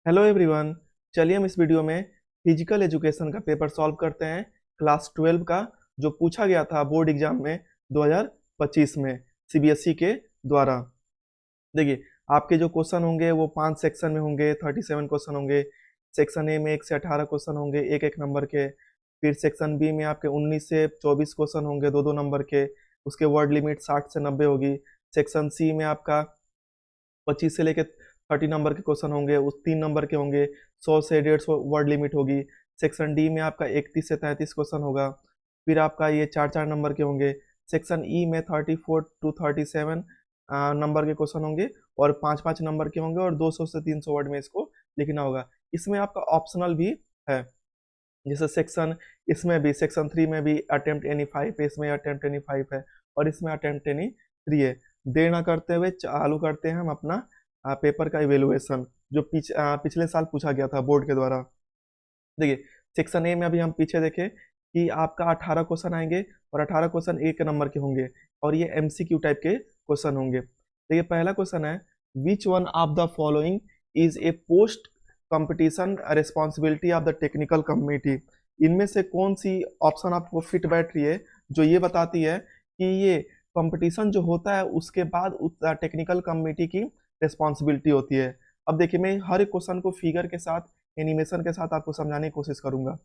Hello everyone. चलिए हम इस वीडियो में फिजिकल एजुकेशन का पेपर सॉल्व करते हैं, क्लास 12 का, जो पूछा गया था बोर्ड एग्जाम में 2025 में सीबीएसई के द्वारा। देखिए, आपके जो क्वेश्चन होंगे वो 5 सेक्शन में होंगे, 37 क्वेश्चन होंगे। सेक्शन ए में 1 से 18 क्वेश्चन होंगे, एक एक नंबर के। फिर सेक्शन बी में आपके 19 से 24 क्वेश्चन होंगे, दो दो नंबर के। उसके वर्ड लिमिट 60 से 90 होगी। सेक्शन सी में आपका 25 से लेके 30 नंबर के क्वेश्चन होंगे, उस 3 नंबर के होंगे। 100 से 150 वर्ड लिमिट होगी। सेक्शन डी में आपका 31 से 33 क्वेश्चन होगा। फिर आपका ये 4 4 नंबर के होंगे। सेक्शन ई में 34 to 37 नंबर के क्वेश्चन होंगे, और 5 5 नंबर के होंगे, और 200 से 300 वर्ड में इसको लिखना होगा। इसमें आपका ऑप्शनल भी है, जैसे सेक्शन इसमें भी, सेक्शन 3 में भी अटेम्प्ट एनी 5 है, इसमें अटेम्प्ट एनी 5 है, और इसमें अटेम्प्ट एनी 3 है। देर ना करते हुए चालू करते हैं हम अपना पेपर का इवेलुएशन, जो पिछले साल पूछा गया था बोर्ड के द्वारा। देखिए, सेक्शन ए में अभी हम पीछे देखें कि आपका 18 क्वेश्चन आएंगे, और 18 क्वेश्चन एक नंबर के होंगे, और ये एमसीक्यू टाइप के क्वेश्चन होंगे। देखिए, पहला क्वेश्चन है, which one of the following is a post competition responsibility of the technical committee. इनमें से कौन सी ऑप्शन आपको फिट बैठ रही है, जो ये बताती है कि ये कंपटीशन जो होता है उसके बाद उस टेक्निकल कमिटी की रिस्पॉन्सिबिलिटी होती है। अब देखिए, मैं हर एक क्वेश्चन को फिगर के साथ, एनिमेशन के साथ आपको समझाने की कोशिश करूंगा।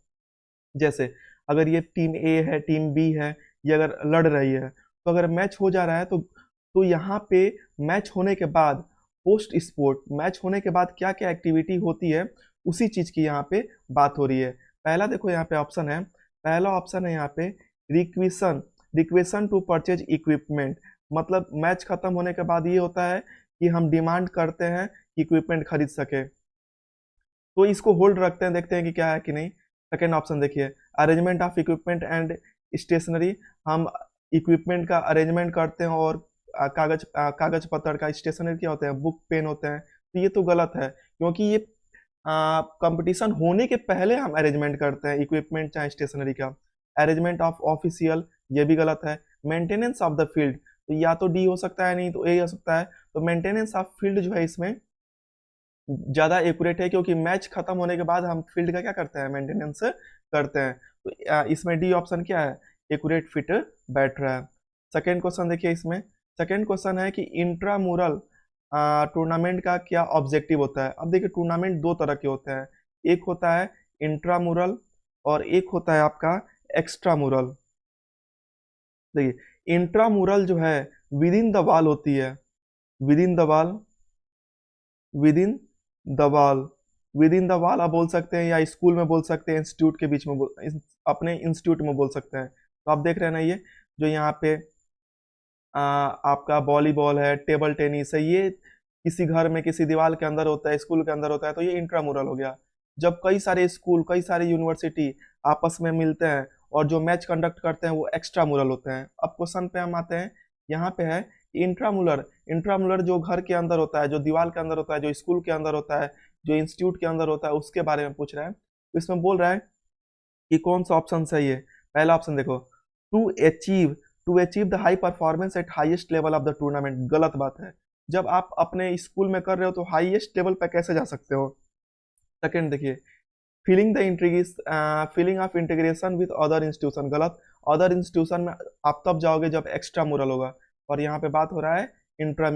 जैसे, अगर ये टीम ए है, टीम बी है, ये अगर लड़ रही है, तो अगर मैच हो जा रहा है तो यहाँ पे मैच होने के बाद, पोस्ट स्पोर्ट मैच होने के बाद क्या क्या एक्टिविटी होती है, उसी चीज की यहाँ पे बात हो रही है। पहला देखो यहाँ पे ऑप्शन है, पहला ऑप्शन है यहाँ पे requisition, requisition to purchase equipment. मतलब मैच खत्म होने के बाद ये होता है कि हम डिमांड करते हैं कि इक्विपमेंट खरीद सके, तो इसको होल्ड रखते हैं, देखते हैं कि क्या है कि नहीं। सेकेंड ऑप्शन देखिए, arrangement of equipment and stationery. हम इक्विपमेंट का अरेंजमेंट करते हैं, और कागज पत्र का स्टेशनरी क्या होते हैं, बुक पेन होते हैं। तो ये तो गलत है, क्योंकि ये कंपटीशन होने के पहले हम अरेंजमेंट करते हैं इक्विपमेंट चाहे स्टेशनरी का। अरेंजमेंट ऑफ ऑफिशियल, ये भी गलत है। मेंटेनेंस ऑफ द फील्ड, तो या तो डी हो सकता है, नहीं तो ए हो सकता है। तो मेंटेनेंस ऑफ फील्ड जो है इसमें ज्यादा एक्यूरेट है, क्योंकि मैच खत्म होने के बाद हम फील्ड का क्या करते हैं, मेंटेनेंस करते हैं। तो इसमें डी ऑप्शन क्या है, एक्यूरेट फिट बैठ रहा है। सेकेंड क्वेश्चन देखिए, इसमें सेकेंड क्वेश्चन है कि इंट्रामुरल टूर्नामेंट का क्या ऑब्जेक्टिव होता है। अब देखिए, टूर्नामेंट दो तरह के होते हैं, एक होता है इंट्रामुरल, और एक होता है आपका एक्स्ट्रामुरल। देखिए, इंट्रामुरल जो है विद इन द वॉल होती है, with in the wall, with in the wall, with in the wall आप बोल सकते हैं, या स्कूल में बोल सकते हैं, इंस्टीट्यूट के बीच में अपने इंस्टीट्यूट में बोल सकते हैं। तो आप देख रहे हैं ना, ये जो यहाँ पे आपका वॉलीबॉल है, टेबल टेनिस है, ये किसी घर में किसी दीवार के अंदर होता है, स्कूल के अंदर होता है, तो ये इंट्रामुरल हो गया। जब कई सारे स्कूल, कई सारे यूनिवर्सिटी आपस में मिलते हैं और जो मैच कंडक्ट करते हैं, वो एक्स्ट्रा मुरल होते हैं। अब क्वेश्चन पे हम आते हैं, यहाँ पे है इंट्रामुलर। इंट्रामुलर जो घर के अंदर होता है, जो दीवार के अंदर होता है, जो स्कूल के अंदर होता है, जो इंस्टीट्यूट के अंदर होता है, उसके बारे में पूछ रहा है। तो इसमें बोल रहा है कि कौन सा ऑप्शन सही है। पहला ऑप्शन देखो, to achieve, to achieve the high performance at highest level of the tournament. गलत बात है, जब आप अपने स्कूल में कर रहे हो तो हाईएस्ट लेवल पे कैसे जा सकते हो। सेकंड देखिए, feeling the integrates feeling of integration with other institution. गलत, अदर इंस्टीट्यूशन में आप तब जाओगे जब एक्स्ट्रा मुरल होगा, और यहाँ पे बात हो रहा है इंट्रा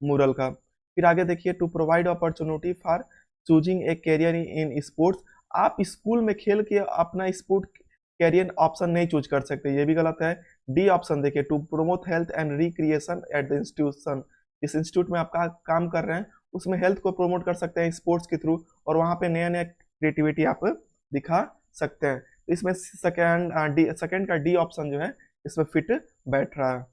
मुरल का। फिर आगे देखिए, to provide opportunity for choosing a career in sports. आप स्कूल में खेल के अपना स्पोर्ट कैरियर ऑप्शन नहीं चूज कर सकते, ये भी गलत है। डी ऑप्शन देखिए, to promote health and recreation at the institution. इस इंस्टीट्यूट में आप काम कर रहे हैं, उसमें हेल्थ को प्रमोट कर सकते हैं स्पोर्ट्स के थ्रू, और वहाँ पे नया नया क्रिएटिविटी आप दिखा सकते हैं। तो इसमें सेकंड का डी ऑप्शन जो है इसमें फिट बैठ रहा है।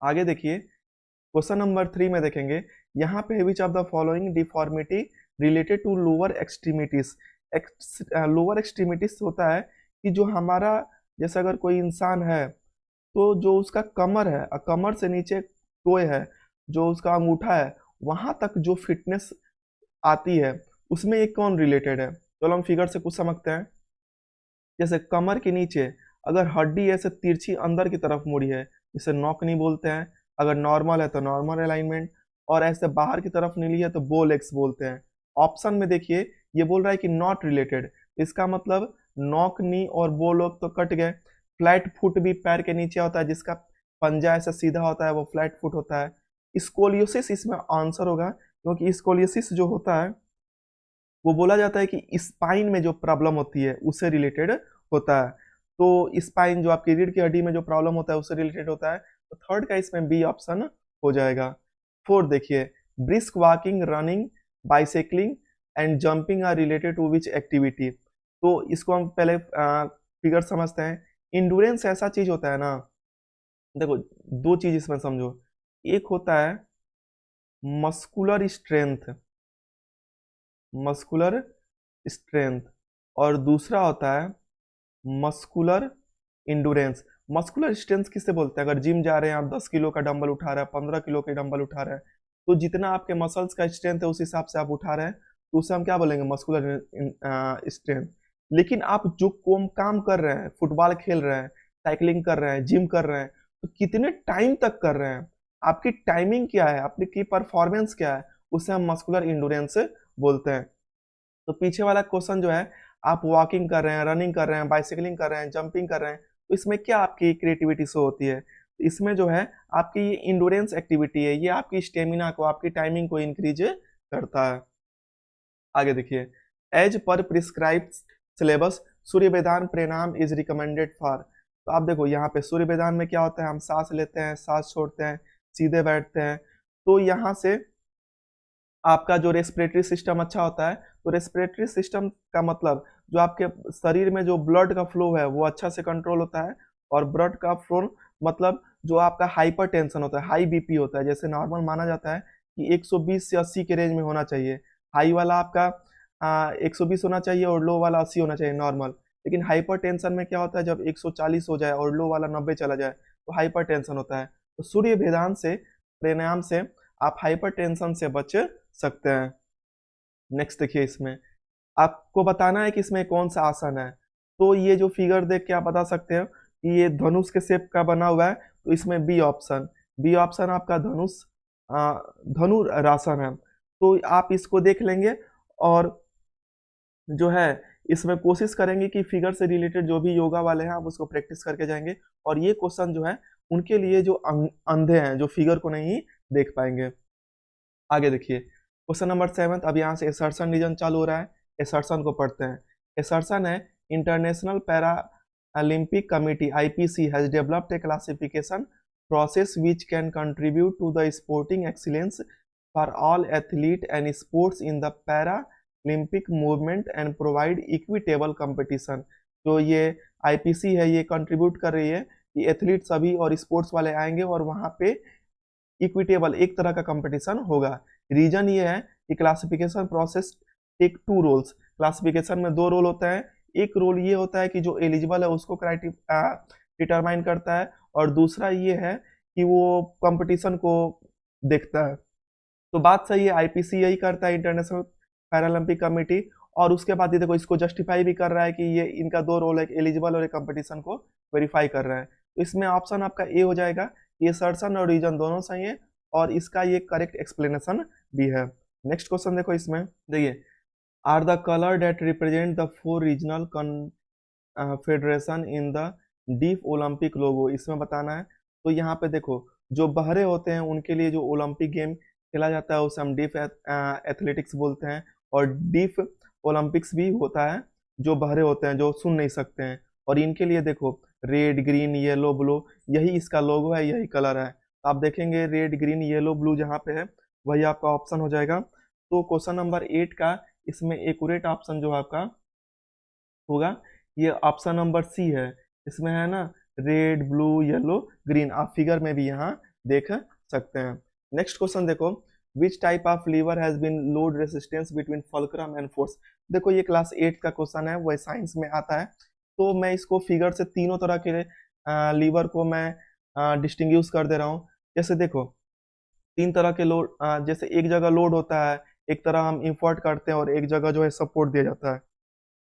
आगे देखिए, क्वेश्चन नंबर 3 में देखेंगे, यहाँ पे which of the following deformity related to lower extremities. Lower extremities होता है कि जो हमारा, जैसे अगर कोई इंसान है, तो जो उसका कमर है, कमर से नीचे टोए है, जो उसका अंगूठा है, वहां तक जो फिटनेस आती है, उसमें ये कौन रिलेटेड है। चलो हम फिगर से कुछ समझते हैं। जैसे कमर के नीचे अगर हड्डी ऐसे तिरछी अंदर की तरफ मुड़ी है, इसे नॉक नहीं बोलते हैं। अगर नॉर्मल है तो नॉर्मल अलाइनमेंट, और ऐसे बाहर की तरफ नीली है तो बो लेग्स बोलते हैं। ऑप्शन में देखिए ये बोल रहा है कि नॉट रिलेटेड, इसका मतलब नॉक, नी और वो लोग तो कट गए। फ्लैट फुट भी पैर के नीचे होता है, जिसका पंजा ऐसा सीधा होता है वो फ्लैट फुट होता है। स्कोलियोसिस इसमें आंसर होगा, क्योंकि स्कोलियोसिस जो होता है वो बोला जाता है कि स्पाइन में जो प्रॉब्लम होती है उससे रिलेटेड होता है। तो स्पाइन जो आपकी रीढ़ की हड्डी में जो प्रॉब्लम होता है उससे रिलेटेड होता है। तो थर्ड का इसमें बी ऑप्शन हो जाएगा। फोर्थ देखिए, brisk walking, running, bicycling and jumping are related to which activity. तो इसको हम पहले फिगर समझते हैं। इंडोरेंस ऐसा चीज होता है ना, देखो दो चीज इसमें समझो। एक होता है मस्कुलर स्ट्रेंथ, मस्कुलर स्ट्रेंथ, और दूसरा होता है मस्कुलर इंडोरेंस। मस्कुलर स्ट्रेंथ किससे बोलते हैं? अगर जिम जा रहे हैं आप, 10 किलो का डंबल उठा रहे हैं, 15 किलो के डंबल उठा रहे हैं, तो जितना आपके मसल्स का स्ट्रेंथ है उस हिसाब से आप उठा रहे हैं, तो उसे हम क्या बोलेंगे? Muscular strength. लेकिन आप जो काम कर रहे हैं, फुटबॉल खेल रहे हैं, साइकिलिंग कर रहे हैं, जिम कर रहे हैं, तो कितने टाइम तक कर रहे हैं, आपकी टाइमिंग क्या है, आपकी परफॉर्मेंस क्या है, उसे हम मस्कुलर इंडोरेंस बोलते हैं। तो पीछे वाला क्वेश्चन जो है, आप वॉकिंग कर रहे हैं, रनिंग कर रहे हैं, बाइसिकलिंग कर रहे हैं, जंपिंग कर रहे हैं, तो इसमें क्या आपकी क्रिएटिविटी शो होती है? इसमें जो है आपकी ये इंडोरेंस एक्टिविटी है, ये आपकी स्टेमिना को, आपकी टाइमिंग को इंक्रीज करता है। आगे देखिए, एज पर प्रिस्क्राइब सिलेबस सूर्य वेदान प्रणाम इज रिकमेंडेड फॉर। तो आप देखो यहाँ पे सूर्य वेदान में क्या होता है, हम सांस लेते हैं, सांस छोड़ते हैं, सीधे बैठते हैं। तो यहाँ से आपका जो रेस्पिरेटरी सिस्टम अच्छा होता है, तो रेस्पिरेटरी सिस्टम का मतलब जो आपके शरीर में जो ब्लड का फ्लो है वो अच्छा से कंट्रोल होता है। और ब्लड का फ्लो मतलब जो आपका हाइपर टेंशन होता है, हाई बीपी होता है, जैसे नॉर्मल माना जाता है कि 120 से 80 के रेंज में होना चाहिए। हाई वाला आपका 120 होना चाहिए और लो वाला 80 होना चाहिए नॉर्मल। लेकिन हाइपर टेंशन में क्या होता है, जब 140 हो जाए और लो वाला 90 चला जाए तो हाइपर टेंशन होता है। तो सूर्य भेदान से, प्राणायाम से आप हाइपर टेंशन से बच सकते हैं। नेक्स्ट देखिए, इसमें आपको बताना है कि इसमें कौन सा आसन है। तो ये जो फिगर देख के आप बता सकते हो कि ये धनुष के शेप का बना हुआ है, तो इसमें बी ऑप्शन, बी ऑप्शन आपका धनुष धनुरासन है। तो आप इसको देख लेंगे और जो है इसमें कोशिश करेंगे कि फिगर से रिलेटेड जो भी योगा वाले हैं आप उसको प्रैक्टिस करके जाएंगे। और ये क्वेश्चन जो है उनके लिए जो अंधे हैं, जो फिगर को नहीं देख पाएंगे। आगे देखिए, क्वेश्चन नंबर 7, अब यहाँ से एसर्शन रीजन चालू हो रहा है। एसर्शन को पढ़ते हैं। एसर्शन है, international para Olympic committee IPC has developed a classification process which can contribute to the sporting excellence for all athlete and sports in the para Olympic movement and provide equitable competition. जो ये IPC है ये contribute कर रही है कि athlete सभी और स्पोर्ट्स वाले आएंगे और वहाँ पे इक्विटेबल एक तरह का कंपटीशन होगा। रीजन ये है कि classification process take two roles, classification में दो रोल होता है। एक रोल ये होता है कि जो एलिजिबल है उसको डिटरमाइन करता है, और दूसरा ये है कि वो कंपटीशन को देखता है। तो बात सही है, आईपीसी यही करता है, इंटरनेशनल पैरालंपिक कमेटी। और उसके बाद ये देखो इसको जस्टिफाई भी कर रहा है कि ये इनका दो रोल है, एलिजिबल और कंपटीशन को वेरीफाई कर रहा है। तो इसमें ऑप्शन आपका ए हो जाएगा, ये सर्सन और रीजन दोनों सही है, और इसका ये करेक्ट एक्सप्लेनेशन भी है। नेक्स्ट क्वेश्चन देखो, इसमें देखिए, are the colour that represent the 4 regional federation in the deaf Olympic logo, इसमें बताना है। तो यहाँ पे देखो, जो बहरे होते हैं उनके लिए जो ओलंपिक गेम खेला जाता है उसे हम डीफ एथलेटिक्स बोलते हैं। और डीफ ओलंपिक्स भी होता है जो बहरे होते हैं, जो सुन नहीं सकते हैं। और इनके लिए देखो, रेड ग्रीन येलो ब्लू, यही इसका लोगो है, यही कलर है। आप देखेंगे रेड ग्रीन येलो ब्लू जहाँ पे है वही आपका ऑप्शन हो जाएगा। तो क्वेश्चन नंबर 8 का इसमें एक्यूरेट ऑप्शन जो आपका होगा, ये ऑप्शन नंबर सी है। इसमें है ना रेड ब्लू येलो ग्रीन, आप फिगर में भी यहाँ देख सकते हैं। नेक्स्ट क्वेश्चन देखो, which type of lever has been load resistance between fulcrum and force. देखो ये क्लास 8 का क्वेश्चन है, वह साइंस में आता है। तो मैं इसको फिगर से तीनों तरह के लीवर को मैं डिस्टिंग्विश कर दे रहा हूँ। जैसे देखो, तीन तरह के लोड, जैसे एक जगह लोड होता है, एक तरह हम इंफर्ट करते हैं, और एक जगह जो है सपोर्ट दिया जाता है।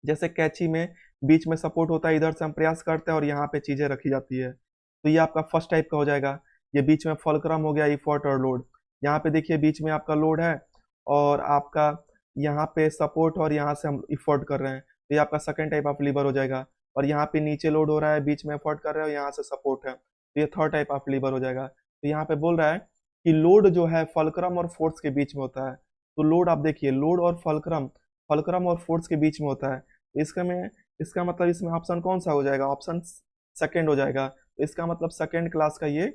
जैसे कैची में बीच में सपोर्ट होता है, इधर से हम प्रयास करते हैं और यहाँ पे चीजें रखी जाती है। तो ये आपका फर्स्ट टाइप का हो जाएगा। ये बीच में फॉलक्रम हो गया, इफर्ट और लोड। यहाँ पे देखिए बीच में आपका लोड है, और आपका यहाँ पे सपोर्ट और यहाँ से हम इफोर्ट कर रहे हैं, तो ये आपका सेकंड टाइप ऑफ लीवर हो जाएगा। और यहाँ पे नीचे लोड हो रहा है, बीच में एफर्ट कर रहे हो, यहाँ से सपोर्ट है, तो ये थर्ड टाइप ऑफ लीवर हो जाएगा। तो यहाँ पे बोल रहा है कि लोड जो है फलक्रम और फोर्स के बीच में होता है। तो लोड आप देखिए, लोड और फलक्रम, फलक्रम और फोर्स के बीच में होता है। तो इसका मतलब इसमें ऑप्शन कौन सा हो जाएगा? ऑप्शन सेकेंड हो जाएगा। तो इसका मतलब सेकेंड क्लास का ये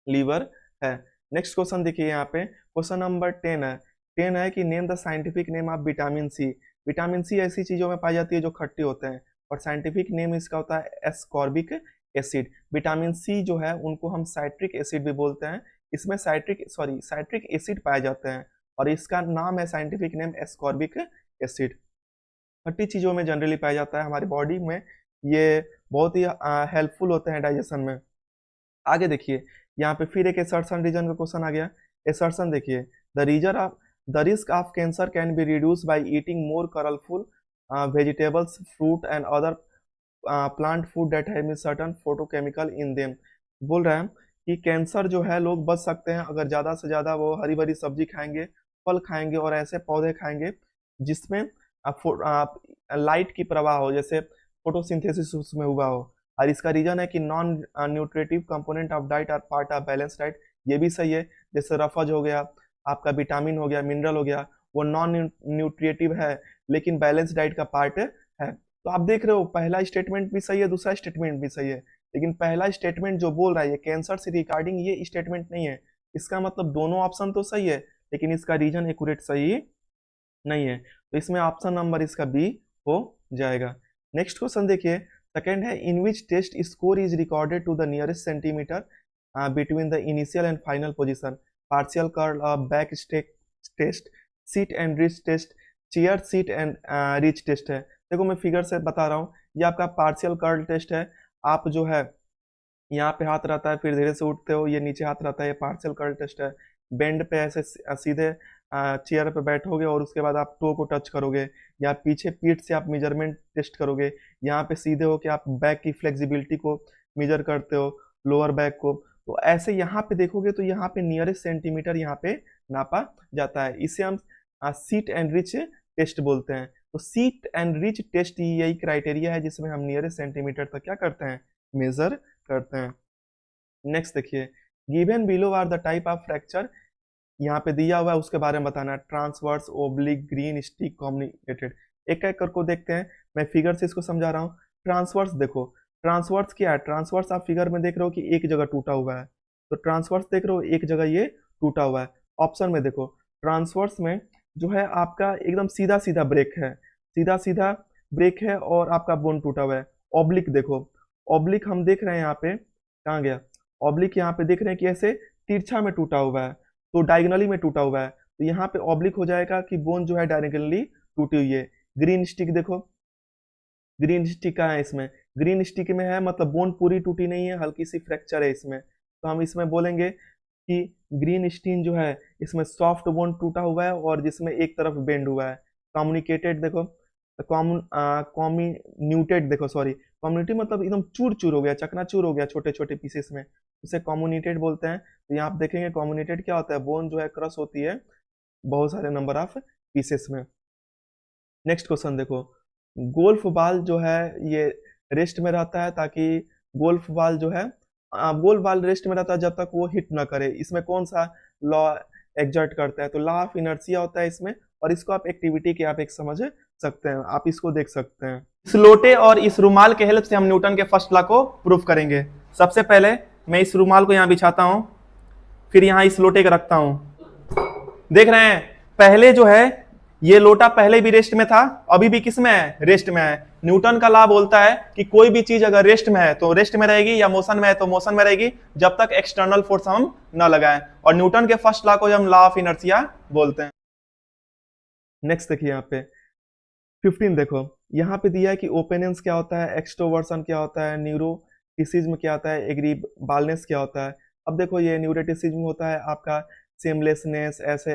लीवर है। नेक्स्ट क्वेश्चन देखिए, यहाँ पे क्वेश्चन नंबर 10 है। 10 है कि name the scientific name of vitamin C. Vitamin C ऐसी चीजों में पाई जाती है जो खट्टी होते हैं, और साइंटिफिक नेम इसका होता है एस्कॉर्बिक एसिड। विटामिन सी जो है उनको हम साइट्रिक एसिड भी बोलते हैं। इसमें साइट्रिक एसिड पाए जाते हैं, और इसका नाम है साइंटिफिक नेम एस्कॉर्बिक एसिड। खट्टी चीजों में जनरली पाया जाता है हमारी बॉडी में, ये बहुत ही हेल्पफुल होते हैं डाइजेशन में। आगे देखिए, यहाँ पे फिर एक एसर्शन रीजन का क्वेश्चन आ गया। एसर्शन देखिए, the risk of cancer can be reduce by eating more colourful vegetables, fruit and other plant food that have certain photochemical in them. बोल रहे हैं कि कैंसर जो है लोग बच सकते हैं अगर ज्यादा से ज्यादा वो हरी भरी सब्जी खाएंगे, फल खाएंगे और ऐसे पौधे खाएंगे जिसमें लाइट की प्रवाह हो, जैसे फोटोसिंथेसिस उसमें हुआ हो। और इसका रीजन है कि non nutritive component of diet are part of balance diet. ये भी सही है, जैसे रफज हो गया, आपका विटामिन हो गया, मिनरल हो गया, वो नॉन न्यूट्रिटिव है लेकिन बैलेंस डाइट का पार्ट है। तो आप देख रहे हो पहला स्टेटमेंट भी सही है, दूसरा स्टेटमेंट भी सही है, लेकिन पहला स्टेटमेंट जो बोल रहा है ये कैंसर से रिगार्डिंग ये स्टेटमेंट नहीं है। इसका मतलब दोनों ऑप्शन तो सही है, लेकिन इसका रीजन एक्यूरेट सही नहीं है, तो इसमें ऑप्शन नंबर इसका बी हो जाएगा। नेक्स्ट क्वेश्चन देखिए, सेकंड है, in which test score is recorded to the nearest centimetre between the initial and final position? Partial curl, back stack test, seat and reach test, chair seat and reach test है। देखो मैं figure से बता रहा हूँ, ये आपका partial curl test है। आप जो है यहाँ पे हाथ रहता है, फिर धीरे से उठते हो, ये नीचे हाथ रहता है, ये पार्शियल कर्ल टेस्ट है। बेंड पे ऐसे सीधे चेयर पे बैठोगे और उसके बाद आप टो को टच करोगे, या पीछे पीठ से आप मेजरमेंट टेस्ट करोगे। यहाँ पे सीधे हो के आप बैक की फ्लेक्सिबिलिटी को मेजर करते हो, लोअर बैक को। तो ऐसे यहाँ पे देखोगे तो यहाँ पे नियरेस्ट सेंटीमीटर यहाँ पे नापा जाता है। इसे हम सीट एंड रिच टेस्ट बोलते हैं। तो सीट एंड रिच टेस्ट यही क्राइटेरिया है जिसमें हम नियरेस्ट सेंटीमीटर तक क्या करते हैं, मेजर करते हैं। नेक्स्ट देखिए, given below are the type of fracture. यहाँ पे दिया हुआ है उसके बारे में बताना है। Transverse, oblique, green stick, communicated. एक एक करके देखते हैं, मैं फिगर से इसको समझा रहा हूँ। ट्रांसवर्स देखो, ट्रांसवर्स क्या है? ट्रांसवर्स आप फिगर में देख रहे हो कि एक जगह टूटा हुआ है, तो ट्रांसवर्स देख रहे हो एक जगह ये टूटा हुआ है। ऑप्शन में देखो, ट्रांसवर्स में जो है आपका एकदम सीधा सीधा ब्रेक है, सीधा सीधा ब्रेक है और आपका बोन टूटा हुआ है। ऑब्लिक देखो, ऑब्लिक हम देख रहे हैं यहाँ पे, कहाँ गया ऑब्लिक? यहाँ पे देख रहे हैं कि ऐसे तिरछा में टूटा हुआ है, तो डायगनली में टूटा हुआ है, तो यहाँ पे ऑब्लिक हो जाएगा कि बोन जो है डायगनली टूटी हुई है। ग्रीन स्टिक देखो, ग्रीन स्टिक का है इसमें, ग्रीन स्टिक में है मतलब बोन पूरी टूटी नहीं है, हल्की सी फ्रैक्चर है इसमें, तो हम इसमें बोलेंगे कि ग्रीन स्टीन जो है इसमें सॉफ्ट बोन टूटा हुआ है और जिसमें एक तरफ बेंड हुआ है। कम्युनिकेटेड देखो, कम्युनिटेड देखो, सॉरी कम्युनिटी मतलब एकदम चूर चूर हो गया, चकनाचूर हो गया छोटे छोटे पीसेस में, उसे कम्युनिटेड बोलते हैं। तो यहाँ आप देखेंगे कम्युनिटेड क्या होता है, बोन जो है क्रश होती है बहुत सारे नंबर ऑफ पीसेस में। नेक्स्ट क्वेश्चन देखो, गोल्फ बॉल जो है ये रेस्ट में रहता है, ताकि गोल्फ बॉल जो है गोल्फ बॉल रेस्ट में रहता है जब तक वो हिट ना करे। इसमें कौन सा लॉ एग्जर्ट करता है? तो लॉ ऑफ इनर्शिया होता है इसमें, और इसको आप एक्टिविटी के आप एक समझ सकते हैं, आप इसको देख सकते हैं। इस लोटे और इस रुमाल के हेल्प से हम न्यूटन के फर्स्ट लॉ को प्रूफ करेंगे। सबसे पहले मैं इस रुमाल को यहाँ बिछाता हूँ, फिर यहाँ इस लोटे को रखता हूँ। देख रहे हैं पहले जो है ये लोटा पहले भी रेस्ट में था, अभी भी किस में है, रेस्ट में है। न्यूटन का लॉ बोलता है कि कोई भी चीज अगर रेस्ट में है तो रेस्ट में रहेगी, या मोशन में है तो मोशन में रहेगी, जब तक एक्सटर्नल फोर्स हम न लगाएं। और न्यूटन के फर्स्ट लॉ को हम लॉ ऑफ इनर्शिया बोलते हैं। नेक्स्ट देखिए यहाँ पे 15 देखो, यहाँ पे दिया है कि ओपेनेंस क्या होता है, एक्सट्रोवर्सन क्या होता है, न्यूरोटिसिज्म क्या होता है, एग्रीबालनेस क्या होता है। अब देखो ये न्यूरोटिसिज्म होता है आपका सेमलेसनेस, ऐसे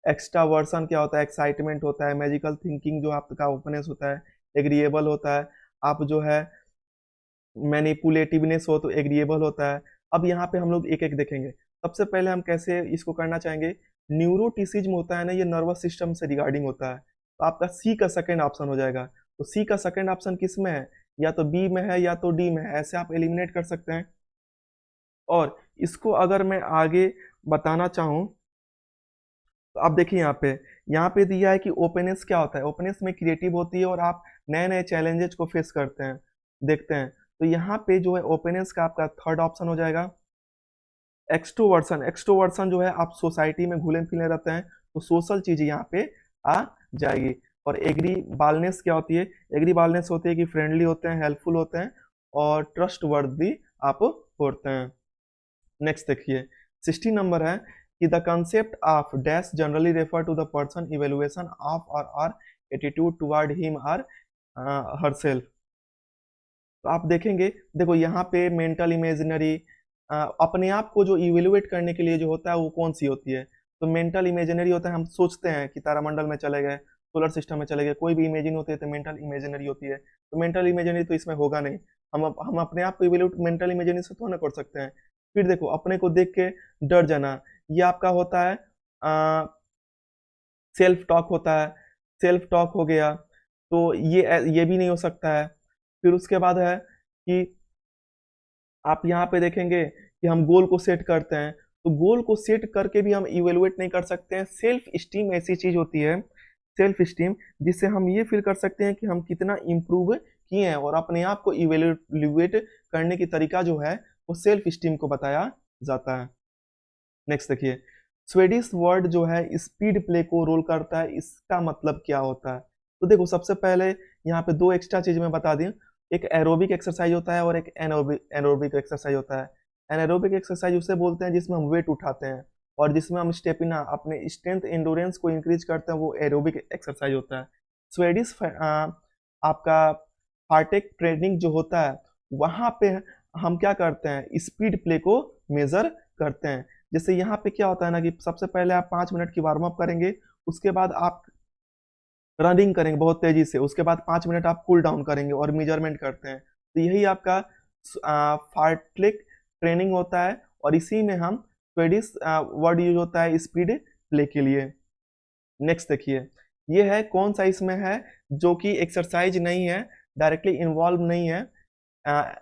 एक्सट्रावर्सन क्या होता है, एक्साइटमेंट होता है, मैजिकल थिंकिंग जो आपका ओपनेस होता है, एग्रीएबल होता है, आप जो है मैनिपुलेटिवनेस हो तो एग्रीएबल होता है। अब यहाँ पे हम लोग एक एक देखेंगे। सबसे पहले हम कैसे इसको करना चाहेंगे, न्यूरोटिसिज्म होता है ना, ये नर्वस सिस्टम से रिगार्डिंग होता है। तो आपका सी का सेकंड ऑप्शन हो जाएगा। तो सी का सेकंड ऑप्शन किस में है, या तो बी में है या तो डी में है, ऐसे आप एलिमिनेट कर सकते हैं। और इसको अगर मैं आगे बताना चाहूँ तो आप देखिए यहाँ पे दिया है कि ओपननेस क्या होता है। ओपननेस में क्रिएटिव होती है और आप नए नए चैलेंजेस को फेस करते हैं, देखते हैं। तो यहाँ पे जो है ओपननेस का आपका थर्ड ऑप्शन हो जाएगा। एक्सट्रोवर्सन, एक्सट्रोवर्सन जो है आप सोसाइटी में घुले फिले रहते हैं, तो सोशल चीज यहाँ पे आ जाएगी। और एग्री बालनेस क्या होती है, एग्री बालनेस होती है कि फ्रेंडली होते हैं, हेल्पफुल होते हैं और ट्रस्ट वर्दी आप होते हैं। नेक्स्ट देखिए 16 नंबर है कि the concept of dash generally refer to the person evaluation of और or attitude toward him or herself. तो आप देखेंगे, देखो यहाँ पे मेंटल इमेजिनरी, अपने आप को जो इवेल्युएट करने के लिए जो होता है वो कौन सी होती है, तो मेंटल इमेजिनरी होता है। हम सोचते हैं कि तारामंडल में चले गए, सोलर सिस्टम में चले गए, कोई भी इमेजिन होती है तो मेंटल इमेजिनरी होती है। तो मेंटल इमेजिनरी तो इसमें होगा नहीं। हम अपने आप को इवेल्युएट मेंटल इमेजिनरी से थोड़ा ना कर सकते हैं। फिर देखो अपने को देख के डर जाना, ये आपका होता है सेल्फ टॉक होता है, सेल्फ टॉक हो गया, तो ये भी नहीं हो सकता है। फिर उसके बाद है कि आप यहाँ पे देखेंगे कि हम गोल को सेट करते हैं, तो गोल को सेट करके भी हम इवेलुएट नहीं कर सकते हैं। सेल्फ स्टीम ऐसी चीज होती है, सेल्फ स्टीम, जिससे हम ये फील कर सकते हैं कि हम कितना इम्प्रूव किए हैं, और अपने आप को इवेलुएट करने की तरीका जो है वो सेल्फ स्टीम को बताया जाता है। नेक्स्ट देखिए, स्वेडिश वर्ड जो है स्पीड प्ले को रोल करता है, इसका मतलब क्या होता है। तो देखो सबसे पहले यहाँ पे दो एक्स्ट्रा चीज मैं बता दूं, एक एरोबिक एक्सरसाइज होता है और एक एनोबिक एक्सरसाइज होता है। एनारोबिक एक्सरसाइज उसे बोलते हैं जिसमें हम वेट उठाते हैं, और जिसमें हम स्टेमिना, अपने स्ट्रेंथ एंडोरेंस को इंक्रीज करते हैं, वो एरोबिक एक्सरसाइज होता है। स्वेडिश आपका हार्टेक ट्रेनिंग जो होता है, वहां पे हम क्या करते हैं, स्पीड प्ले को मेजर करते हैं। जैसे यहाँ पे क्या होता है ना कि सबसे पहले आप 5 मिनट की वार्म अप करेंगे, उसके बाद आप रनिंग करेंगे बहुत तेजी से, उसके बाद 5 मिनट आप कूल डाउन करेंगे और मेजरमेंट करते हैं। तो यही आपका फार्टलेक ट्रेनिंग होता है, और इसी में हम स्वेडिश वर्ड यूज होता है स्पीड प्ले के लिए। नेक्स्ट देखिए, ये है कौन सा इसमें है जो कि एक्सरसाइज नहीं है, डायरेक्टली इन्वॉल्व नहीं है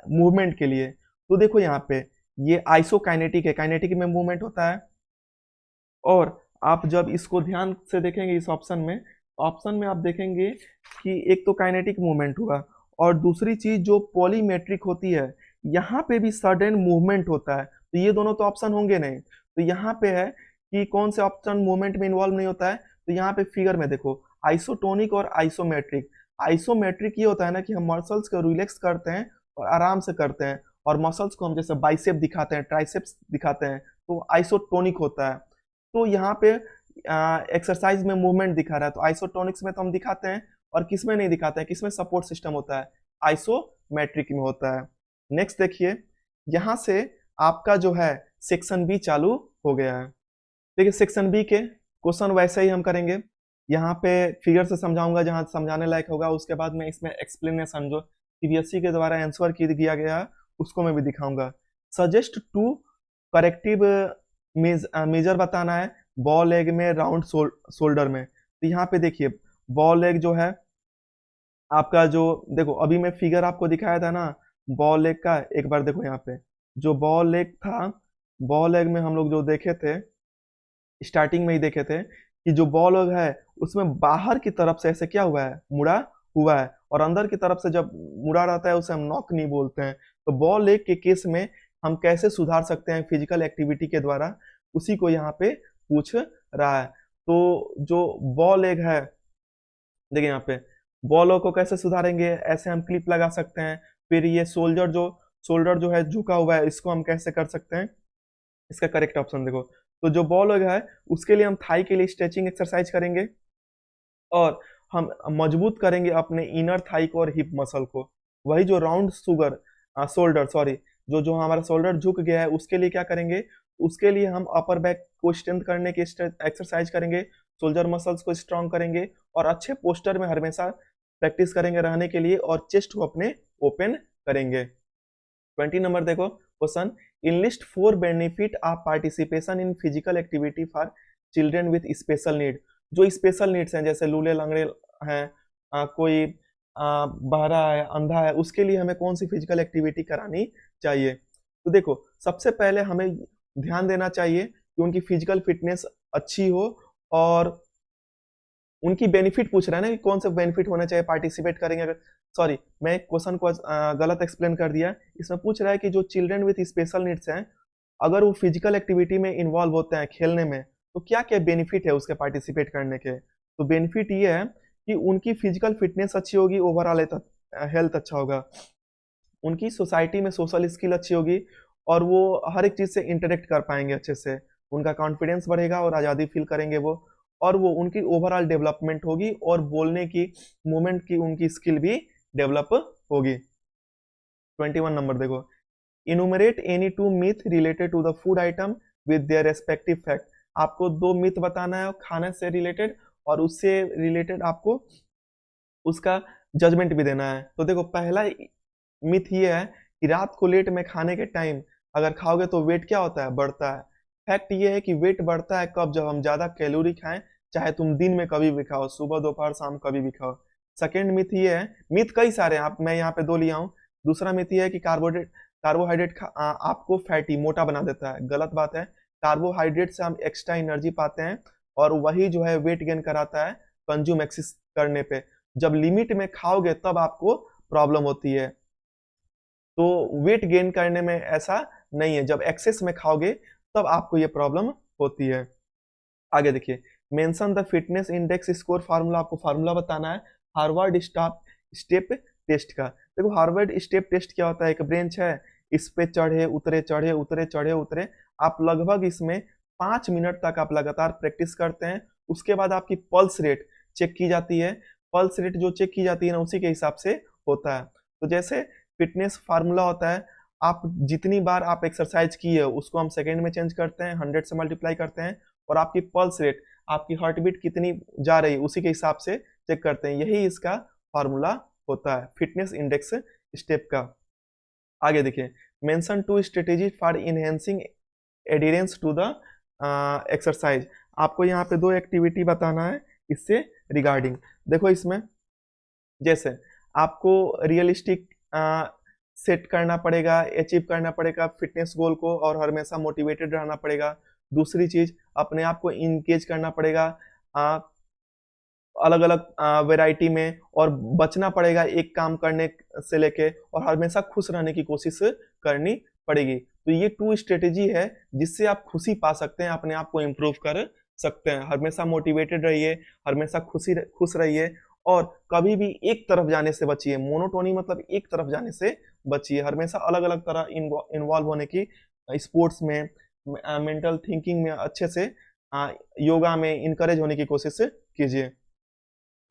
मूवमेंट के लिए। तो देखो यहाँ पे ये आइसोकाइनेटिक है, काइनेटिक में मूवमेंट होता है। और आप जब इसको ध्यान से देखेंगे इस ऑप्शन में आप देखेंगे कि एक तो काइनेटिक मूवमेंट हुआ, और दूसरी चीज जो पॉलीमेट्रिक होती है, यहाँ पे भी सडन मूवमेंट होता है। तो ये दोनों तो ऑप्शन होंगे नहीं। तो यहाँ पे है कि कौन से ऑप्शन मूवमेंट में इन्वॉल्व नहीं होता है। तो यहाँ पे फिगर में देखो आइसोटोनिक और आइसोमेट्रिक। आइसोमेट्रिक ये होता है ना कि हम मसल्स को रिलैक्स करते हैं और आराम से करते हैं, और मसल्स को हम जैसे बाइसेप दिखाते हैं, ट्राइसेप्स दिखाते हैं, तो आइसोटोनिक होता है। तो यहाँ पे एक्सरसाइज में मूवमेंट दिखा रहा है, तो आइसोटोनिक्स में तो हम दिखाते हैं, और किस में नहीं दिखाते हैं, किस में सपोर्ट सिस्टम होता है, आइसोमेट्रिक में होता है। नेक्स्ट देखिए, यहाँ से आपका जो है सेक्शन बी चालू हो गया है। देखिए सेक्शन बी के क्वेश्चन वैसे ही हम करेंगे, यहाँ पे फिगर से समझाऊंगा जहाँ समझाने लायक होगा, उसके बाद मैं इसमें एक्सप्लेनेशन जो सीबीएसई के द्वारा आंसर किया गया है उसको मैं भी दिखाऊंगा। सजेस्ट टू करेक्टिव मेजर बताना है बॉल लेग में, राउंड शोल्डर में। तो यहाँ पे देखिए बॉल लेग जो है आपका, जो देखो अभी मैं फिगर आपको दिखाया था ना बॉल लेग का, एक बार देखो यहाँ पे जो बॉल लेग था, बॉल लेग में हम लोग जो देखे थे, स्टार्टिंग में ही देखे थे कि जो बॉल लेग है उसमें बाहर की तरफ से ऐसे क्या हुआ है, मुड़ा हुआ है, और अंदर की तरफ से जब मुड़ा रहता है उसे हम नॉक नहीं बोलते हैं। तो बॉल लेग के केस में हम कैसे सुधार सकते हैं फिजिकल एक्टिविटी के द्वारा, उसी को यहाँ पे पूछ रहा है। तो जो बॉल लेग है, देखिए यहाँ पे बॉलों को कैसे सुधारेंगे, ऐसे हम क्लिप लगा सकते हैं। फिर ये शोल्डर जो है झुका हुआ है, इसको हम कैसे कर सकते हैं, इसका करेक्ट ऑप्शन देखो। तो जो बॉल है उसके लिए हम थाई के लिए स्ट्रेचिंग एक्सरसाइज करेंगे, और हम मजबूत करेंगे अपने इनर थाई को और हिप मसल को। वही जो राउंड शोल्डर सॉरी, जो जो हमारा शोल्डर झुक गया है उसके लिए क्या करेंगे, उसके लिए हम अपर बैक को स्ट्रेंथ करने की एक्सरसाइज करेंगे, शोल्डर मसल्स को स्ट्रांग करेंगे, और अच्छे पोस्टर में हमेशा प्रैक्टिस करेंगे रहने के लिए, और चेस्ट को अपने ओपन करेंगे। 20 नंबर देखो question, enlist 4 benefit of participation in physical activity for children with special need, जो स्पेशल नीड्स हैं जैसे लूले लंगड़े हैं, कोई बहरा है, अंधा है, उसके लिए हमें कौन सी फिजिकल एक्टिविटी करानी चाहिए। तो देखो सबसे पहले हमें ध्यान देना चाहिए कि उनकी फिजिकल फिटनेस अच्छी हो, और उनकी बेनिफिट पूछ रहा है ना कि कौन सा बेनिफिट होना चाहिए पार्टिसिपेट करेंगे अगर, सॉरी मैं क्वेश्चन को गलत एक्सप्लेन कर दिया। इसमें पूछ रहा है कि जो चिल्ड्रन विथ स्पेशल नीड्स हैं अगर वो फिजिकल एक्टिविटी में इन्वॉल्व होते हैं खेलने में, तो क्या क्या बेनिफिट है उसके पार्टिसिपेट करने के। तो बेनिफिट ये है कि उनकी फिजिकल फिटनेस अच्छी होगी, ओवरऑल हेल्थ अच्छा होगा, उनकी सोसाइटी में सोशल स्किल अच्छी होगी, और वो हर एक चीज़ से इंटरेक्ट कर पाएंगे अच्छे से, उनका कॉन्फिडेंस बढ़ेगा और आज़ादी फील करेंगे वो, और वो उनकी ओवरऑल डेवलपमेंट होगी, और बोलने की मूवमेंट की उनकी स्किल भी डेवलप होगी। 21 नंबर देखो, enumerate any two myth related to the food item with their respective fact. आपको दो मिथ बताना है खाने से रिलेटेड, और उससे रिलेटेड आपको उसका जजमेंट भी देना है। तो देखो पहला मिथ ये है कि रात को लेट में खाने के टाइम अगर खाओगे तो वेट क्या होता है, बढ़ता है। फैक्ट ये है कि वेट बढ़ता है कब, जब हम ज्यादा कैलोरी खाएं, चाहे तुम दिन में कभी भी खाओ, सुबह दोपहर शाम कभी भी खाओ। सेकेंड मिथ ये है, मिथ कई सारे हैं, आप मैं यहाँ पे दो लिया हूँ। दूसरा मिथ ये है कि कार्बोहाइड्रेट आपको फैटी मोटा बना देता है, गलत बात है। कार्बोहाइड्रेट से हम एक्स्ट्रा एनर्जी पाते हैं, और वही जो है वेट गेन कराता है कंज्यूम एक्सेस करने पे। जब लिमिट में खाओगे तब आपको प्रॉब्लम होती है, तो वेट गेन करने में ऐसा नहीं है, जब एक्सेस में खाओगे तब आपको ये प्रॉब्लम होती है। आगे देखिए, mention the fitness index score formula, आपको फार्मूला बताना है हार्वर्ड स्टेप टेस्ट का। देखो हार्वर्ड स्टेप टेस्ट क्या होता है, एक ब्रेंच है, इस पे चढ़े उतरे चढ़े उतरे चढ़े उतरे, आप लगभग इसमें 5 मिनट तक आप लगातार प्रैक्टिस करते हैं। उसके बाद आपकी पल्स रेट चेक की जाती है, पल्स रेट जो चेक की जाती है ना उसी के हिसाब से होता है। तो जैसे फिटनेस फार्मूला होता है, आप जितनी बार आप एक्सरसाइज किए उसको हम सेकेंड में चेंज करते हैं, 100 से मल्टीप्लाई करते हैं, और आपकी पल्स रेट, आपकी हार्ट बीट कितनी जा रही है उसी के हिसाब से चेक करते हैं। यही इसका फार्मूला होता है फिटनेस इंडेक्स स्टेप का। आगे देखिए, mention two strategy for enhancing adherence to the exercise. आपको यहाँ पे दो एक्टिविटी बताना है इससे रिगार्डिंग। देखो इसमें जैसे आपको रियलिस्टिक सेट करना पड़ेगा, अचीव करना पड़ेगा फिटनेस गोल को, और हमेशा मोटिवेटेड रहना पड़ेगा। दूसरी चीज, अपने आप को इंगेज करना पड़ेगा अलग अलग वैरायटी में, और बचना पड़ेगा एक काम करने से लेके, और हमेशा खुश रहने की कोशिश करनी पड़ेगी। तो ये 2 स्ट्रेटेजी है जिससे आप खुशी पा सकते हैं, अपने आप को इम्प्रूव कर सकते हैं। हमेशा मोटिवेटेड रहिए, हमेशा खुश रहिए, और कभी भी एक तरफ जाने से बचिए, मोनोटोनी मतलब एक तरफ जाने से बचिए। हमेशा अलग अलग तरह इन्वॉल्व होने की, स्पोर्ट्स में, मेंटल थिंकिंग में अच्छे से, योगा में इनकरेज होने की कोशिश कीजिए।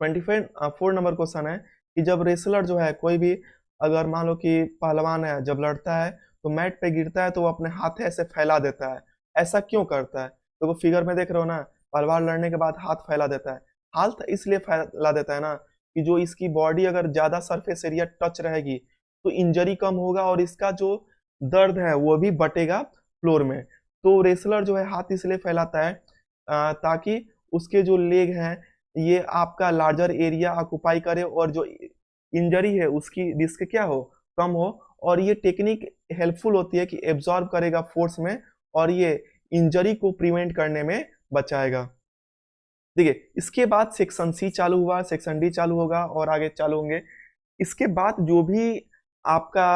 24 नंबर क्वेश्चन है कि जब रेसलर जो है कोई भी, अगर मान लो कि पहलवान है, जब लड़ता है तो मैट पे गिरता है तो वो अपने हाथ ऐसे फैला देता है, ऐसा क्यों करता है। तो वो फिगर में देख रहे हो ना, पहलवान लड़ने के बाद हाथ फैला देता है। हाथ इसलिए फैला देता है ना कि जो इसकी बॉडी अगर ज्यादा सरफेस एरिया टच रहेगी तो इंजरी कम होगा, और इसका जो दर्द है वो भी बटेगा फ्लोर में। तो रेसलर जो है हाथ इसलिए फैलाता है ताकि उसके जो लेग हैं ये आपका लार्जर एरिया ऑक्युपाई करे, और जो इंजरी है उसकी रिस्क क्या हो, कम हो। और ये टेक्निक हेल्पफुल होती है कि एब्जॉर्ब करेगा फोर्स में, और ये इंजरी को प्रिवेंट करने में बचाएगा। देखिए इसके बाद सेक्शन सी चालू हुआ, सेक्शन डी चालू होगा, और आगे चालू होंगे। इसके बाद जो भी आपका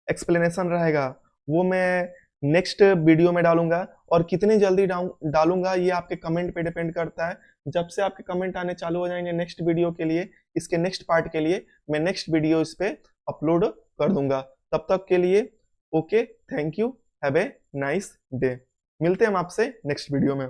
एक्सप्लेनेशन रहेगा वो मैं नेक्स्ट वीडियो में डालूंगा, और कितनी जल्दी डालूंगा ये आपके कमेंट पे डिपेंड करता है। जब से आपके कमेंट आने चालू हो जाएंगे नेक्स्ट वीडियो के लिए, इसके नेक्स्ट पार्ट के लिए, मैं नेक्स्ट वीडियो इस पे अपलोड कर दूंगा। तब तक के लिए okay, thank you, have a nice day. मिलते हैं हम आपसे नेक्स्ट वीडियो में।